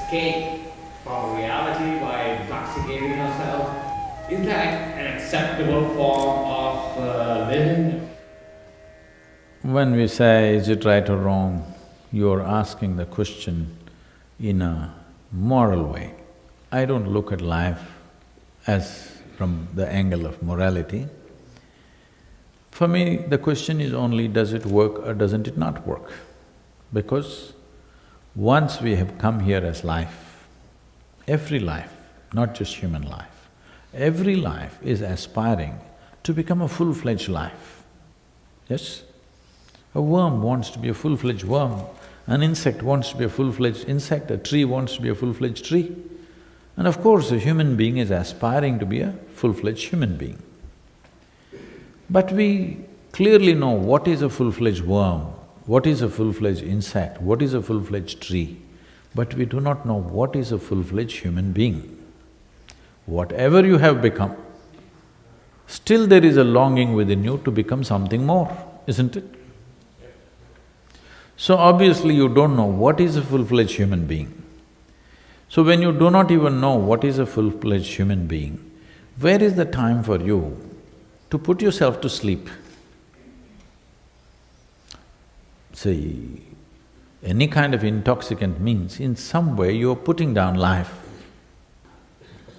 escape from reality by intoxicating ourselves? Is that an acceptable form of living? When we say, is it right or wrong, you're asking the question in a moral way. I don't look at life as from the angle of morality. For me, the question is only, does it work or doesn't it not work? Because once we have come here as life, every life, not just human life, every life is aspiring to become a full-fledged life. Yes? A worm wants to be a full-fledged worm, an insect wants to be a full-fledged insect, a tree wants to be a full-fledged tree. And of course, a human being is aspiring to be a full-fledged human being. But we clearly know what is a full-fledged worm, what is a full-fledged insect, what is a full-fledged tree, but we do not know what is a full-fledged human being. Whatever you have become, still there is a longing within you to become something more, isn't it? So obviously you don't know what is a full-fledged human being. So when you do not even know what is a full-fledged human being, where is the time for you to put yourself to sleep? See, any kind of intoxicant means in some way you're putting down life.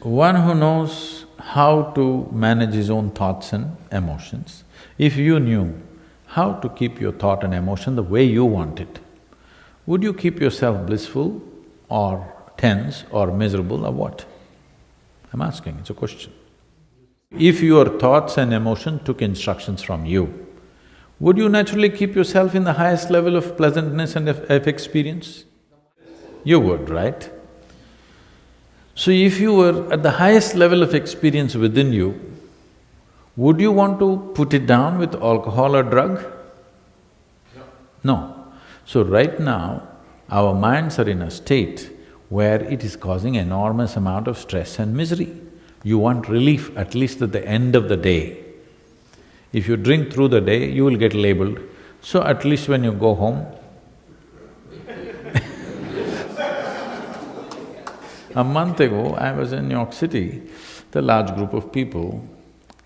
One who knows how to manage his own thoughts and emotions, if you knew how to keep your thought and emotion the way you want it, would you keep yourself blissful or tense or miserable or what? I'm asking, it's a question. If your thoughts and emotion took instructions from you, would you naturally keep yourself in the highest level of pleasantness and of experience? You would, right? So if you were at the highest level of experience within you, would you want to put it down with alcohol or drug? No. So right now, our minds are in a state where it is causing enormous amount of stress and misery. You want relief at least at the end of the day. If you drink through the day, you will get labeled, so at least when you go home, a month ago, I was in New York City, the large group of people.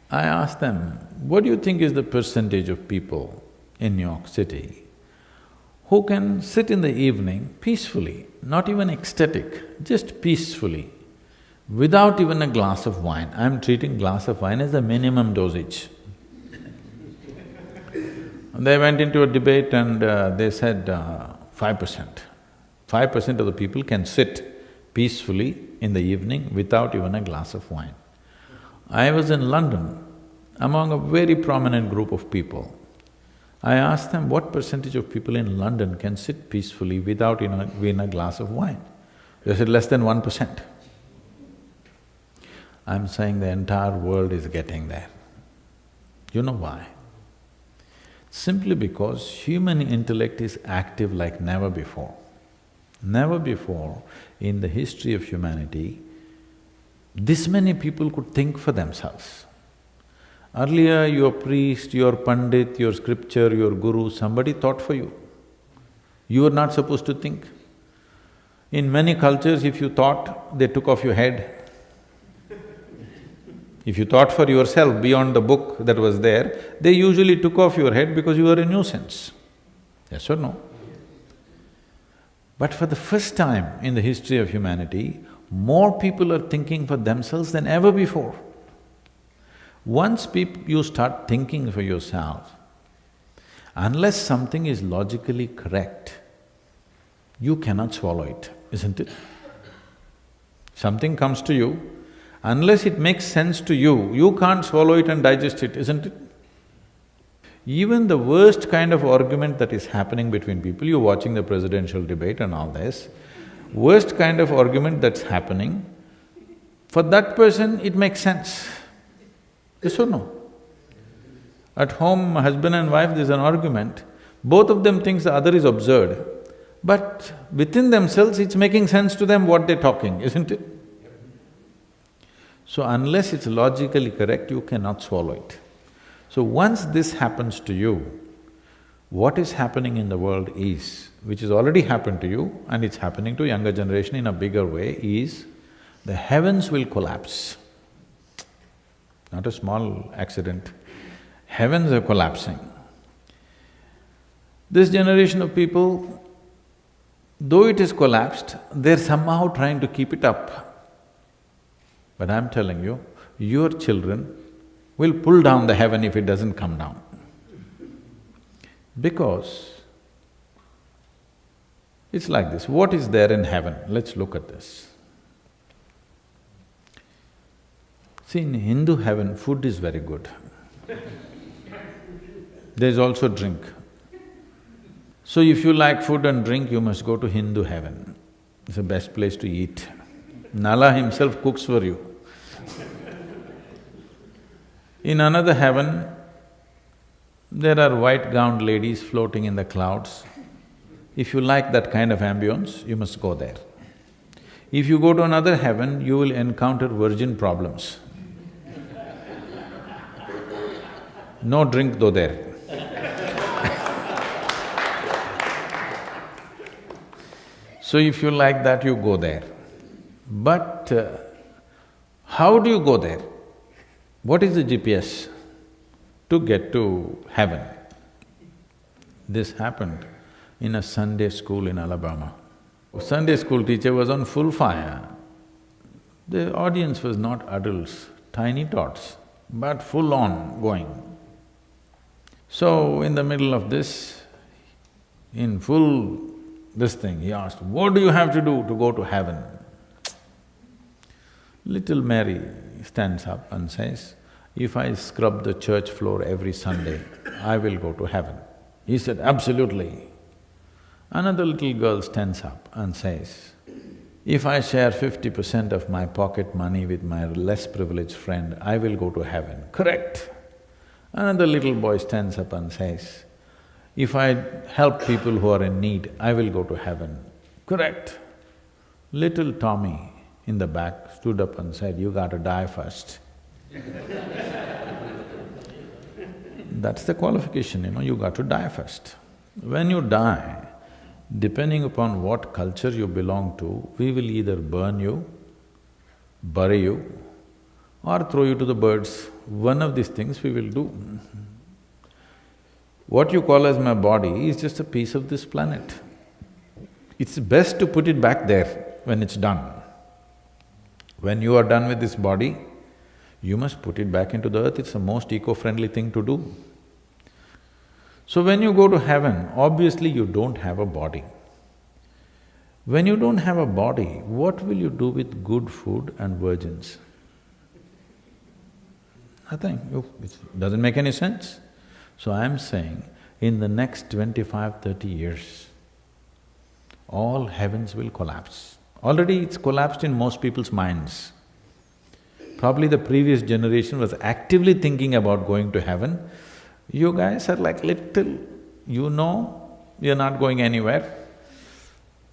I asked them, what do you think is the percentage of people in New York City who can sit in the evening peacefully, not even ecstatic, just peacefully, without even a glass of wine? I'm treating glass of wine as the minimum dosage. They went into a debate and they said 5%. 5% of the people can sit peacefully in the evening without even a glass of wine. I was in London among a very prominent group of people. I asked them, what percentage of people in London can sit peacefully without even a glass of wine? They said less than 1%. I'm saying the entire world is getting there. You know why? Simply because human intellect is active like never before. Never before in the history of humanity, this many people could think for themselves. Earlier, your priest, your pandit, your scripture, your guru, somebody thought for you. You were not supposed to think. In many cultures, if you thought, they took off your head. If you thought for yourself beyond the book that was there, they usually took off your head because you were a nuisance. Yes or no? But for the first time in the history of humanity, more people are thinking for themselves than ever before. Once you start thinking for yourself, unless something is logically correct, you cannot swallow it, isn't it? Something comes to you, unless it makes sense to you, you can't swallow it and digest it, isn't it? Even the worst kind of argument that is happening between people, you're watching the presidential debate and all this, worst kind of argument that's happening, for that person it makes sense. Yes or no? At home, husband and wife, there's an argument, both of them thinks the other is absurd, but within themselves it's making sense to them what they're talking, isn't it? So unless it's logically correct, you cannot swallow it. So once this happens to you, What is happening in the world is, which has already happened to you and it's happening to younger generation in a bigger way, is the heavens will collapse. Not a small accident. Heavens are collapsing. This generation of people, though it is collapsed, they're somehow trying to keep it up. But I'm telling you, your children will pull down the heaven if it doesn't come down. Because it's like this, what is there in heaven? Let's look at this. See, in Hindu heaven, food is very good. There's also drink. So if you like food and drink, you must go to Hindu heaven. It's the best place to eat. Nala himself cooks for you. In another heaven, there are white-gowned ladies floating in the clouds. If you like that kind of ambience, you must go there. If you go to another heaven, you will encounter virgin problems. No drink though there. So if you like that, you go there. But how do you go there? What is the GPS to get to heaven? This happened in a Sunday school in Alabama. A Sunday school teacher was on full fire. The audience was not adults, tiny tots, but full on going. So in the middle of this, in full this thing, he asked, "What do you have to do to go to heaven?" Little Mary stands up and says, "If I scrub the church floor every Sunday, I will go to heaven." He said, "Absolutely." Another little girl stands up and says, "If I share 50% of my pocket money with my less privileged friend, I will go to heaven." Correct. Another little boy stands up and says, "If I help people who are in need, I will go to heaven." Correct. Little Tommy in the back stood up and said, "You gotta die first." That's the qualification, you got to die first. When you die, depending upon what culture you belong to, we will either burn you, bury you, or throw you to the birds. One of these things we will do. What you call as my body is just a piece of this planet. It's best to put it back there when it's done. When you are done with this body, you must put it back into the earth, it's the most eco-friendly thing to do. So when you go to heaven, obviously you don't have a body. When you don't have a body, what will you do with good food and virgins? Nothing, it doesn't make any sense. So I'm saying, in the next 25, 30 years, all heavens will collapse. Already it's collapsed in most people's minds. Probably the previous generation was actively thinking about going to heaven. You guys are like little, you're not going anywhere,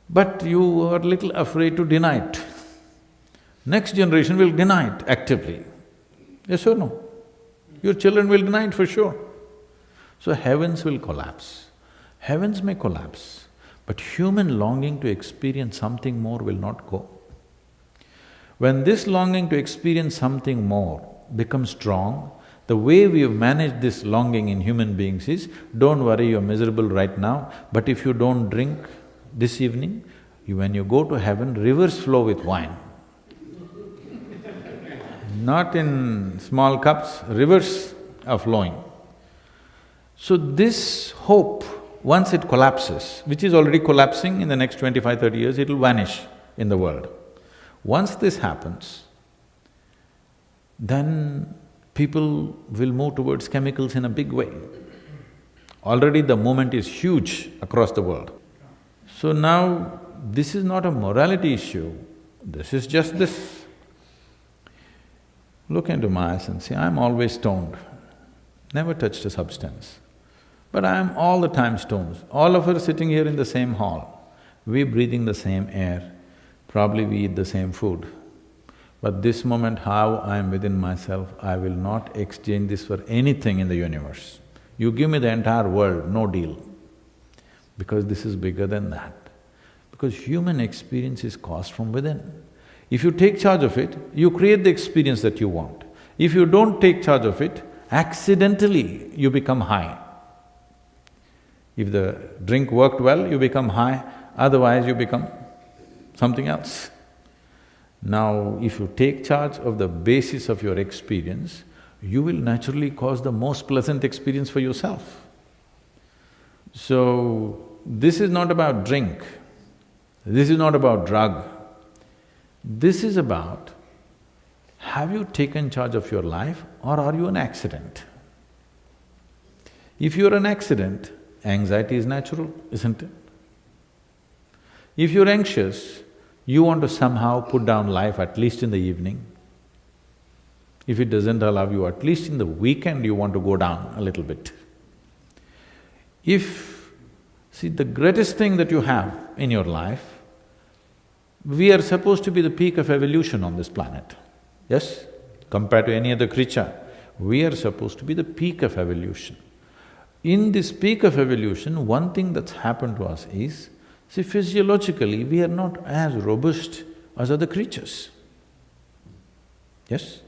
but you are little afraid to deny it. Next generation will deny it actively. Yes or no? Your children will deny it for sure. So heavens will collapse. Heavens may collapse, but human longing to experience something more will not go. When this longing to experience something more becomes strong, the way we have managed this longing in human beings is, don't worry, you're miserable right now, but if you don't drink this evening, when you go to heaven, rivers flow with wine. Not in small cups, rivers are flowing. So this hope, once it collapses, which is already collapsing in the next 25, 30 years, it'll vanish in the world. Once this happens, then people will move towards chemicals in a big way. Already the movement is huge across the world. So now, this is not a morality issue, this is just this. Look into my eyes and say, I'm always stoned, never touched a substance. But I am all the time stoned. All of us sitting here in the same hall, we breathing the same air, probably we eat the same food. But this moment, how I am within myself, I will not exchange this for anything in the universe. You give me the entire world, no deal. because this is bigger than that. Because human experience is caused from within. If you take charge of it, you create the experience that you want. If you don't take charge of it, accidentally you become high. If the drink worked well, you become high, otherwise you become something else. Now, if you take charge of the basis of your experience, you will naturally cause the most pleasant experience for yourself. So, this is not about drink, this is not about drug. This is about, have you taken charge of your life or are you an accident? If you're an accident, anxiety is natural, isn't it? If you're anxious, you want to somehow put down life at least in the evening. If it doesn't allow you, at least in the weekend you want to go down a little bit. See, the greatest thing that you have in your life, we are supposed to be the peak of evolution on this planet, yes? Compared to any other creature, we are supposed to be the peak of evolution. In this peak of evolution, one thing that's happened to us is, see, physiologically, we are not as robust as other creatures. Yes?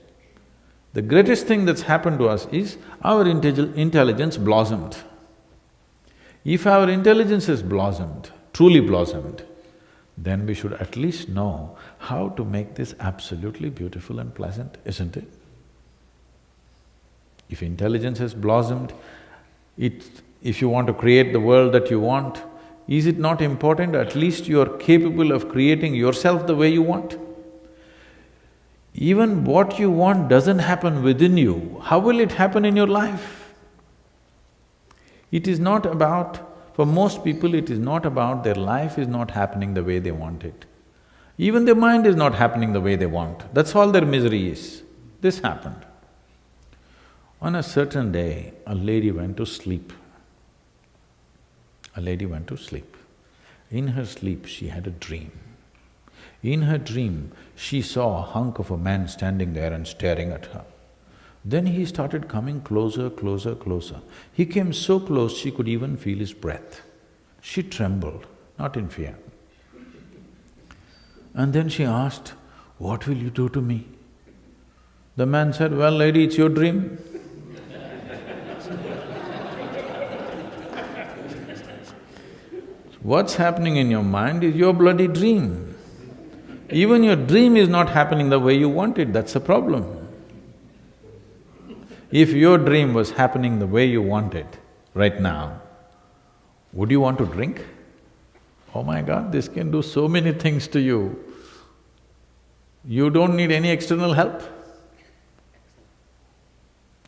The greatest thing that's happened to us is our intelligence blossomed. If our intelligence has blossomed, truly blossomed, then we should at least know how to make this absolutely beautiful and pleasant, isn't it? If intelligence has blossomed, if you want to create the world that you want, is it not important at least you are capable of creating yourself the way you want? Even what you want doesn't happen within you, how will it happen in your life? It is not about… For most people, it is not about their life is not happening the way they want it. Even their mind is not happening the way they want, that's all their misery is. This happened. On a certain day, a lady went to sleep. A lady went to sleep. In her sleep, she had a dream. In her dream, she saw a hunk of a man standing there and staring at her. Then he started coming closer, closer, closer. He came so close she could even feel his breath. She trembled, not in fear. And then she asked, "What will you do to me?" The man said, "Well, lady, it's your dream." What's happening in your mind is your bloody dream. Even your dream is not happening the way you want it, that's a problem. If your dream was happening the way you want it right now, would you want to drink? Oh my God, this can do so many things to you. You don't need any external help.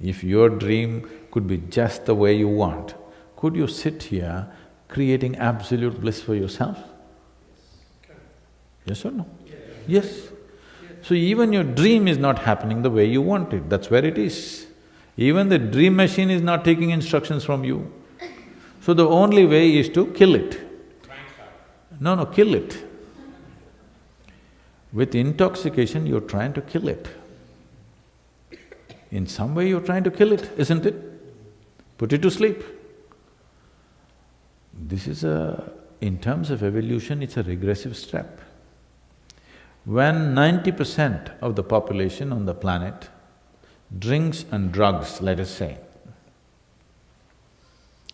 If your dream could be just the way you want, could you sit here creating absolute bliss for yourself? Yes or no? Yes. So even your dream is not happening the way you want it, that's where it is. Even the dream machine is not taking instructions from you. So the only way is to kill it. No, kill it. With intoxication, you're trying to kill it. In some way, you're trying to kill it, isn't it? Put it to sleep. This is in terms of evolution, it's a regressive step. When 90% of the population on the planet drinks and drugs, let us say,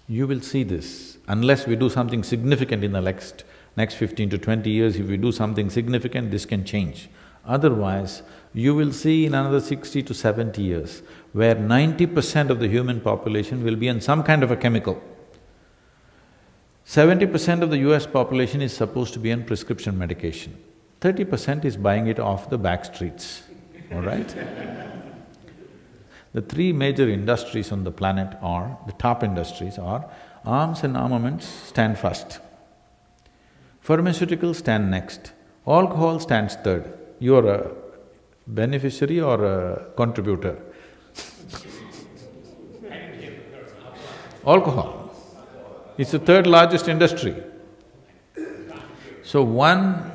you will see this. Unless we do something significant in the next 15 to 20 years, if we do something significant, this can change. Otherwise, you will see in another 60 to 70 years, where 90% of the human population will be on some kind of a chemical. 70% of the US population is supposed to be on prescription medication. 30% is buying it off the back streets, all right? The three major industries on the planet are, the top industries are, arms and armaments stand first, pharmaceuticals stand next, alcohol stands third. You're a beneficiary or a contributor? Alcohol. It's the third largest industry. So one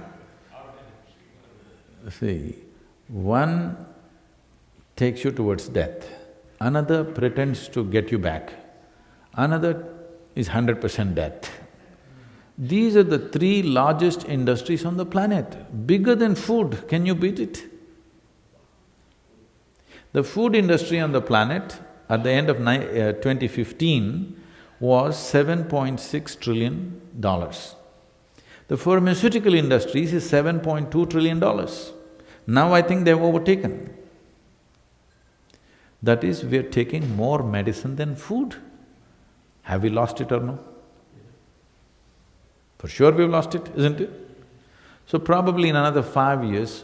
takes you towards death, another pretends to get you back, another is 100% death. These are the three largest industries on the planet, bigger than food. Can you beat it? The food industry on the planet at the end of 2015 was $7.6 trillion. The pharmaceutical industries is $7.2 trillion. Now I think they've overtaken. That is, we're taking more medicine than food. Have we lost it or no? For sure we've lost it, isn't it? So probably in another 5 years,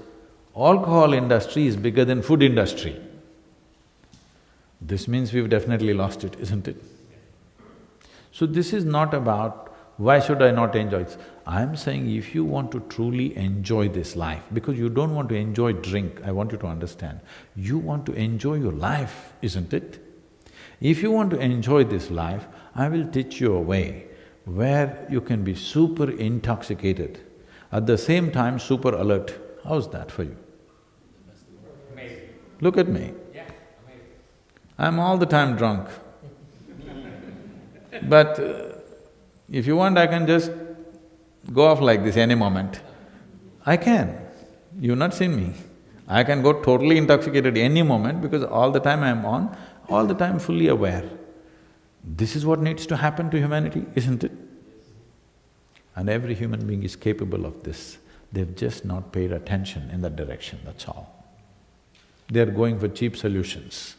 alcohol industry is bigger than food industry. This means we've definitely lost it, isn't it? So this is not about, why should I not enjoy it? I'm saying if you want to truly enjoy this life, because you don't want to enjoy drink, I want you to understand, you want to enjoy your life, isn't it? If you want to enjoy this life, I will teach you a way where you can be super intoxicated, at the same time super alert. How's that for you? Amazing. Look at me. Yeah, amazing. I'm all the time drunk. But if you want, I can just go off like this any moment. I can. You've not seen me. I can go totally intoxicated any moment because all the time I'm on, all the time fully aware. This is what needs to happen to humanity, isn't it? And every human being is capable of this. They've just not paid attention in that direction, that's all. They're going for cheap solutions.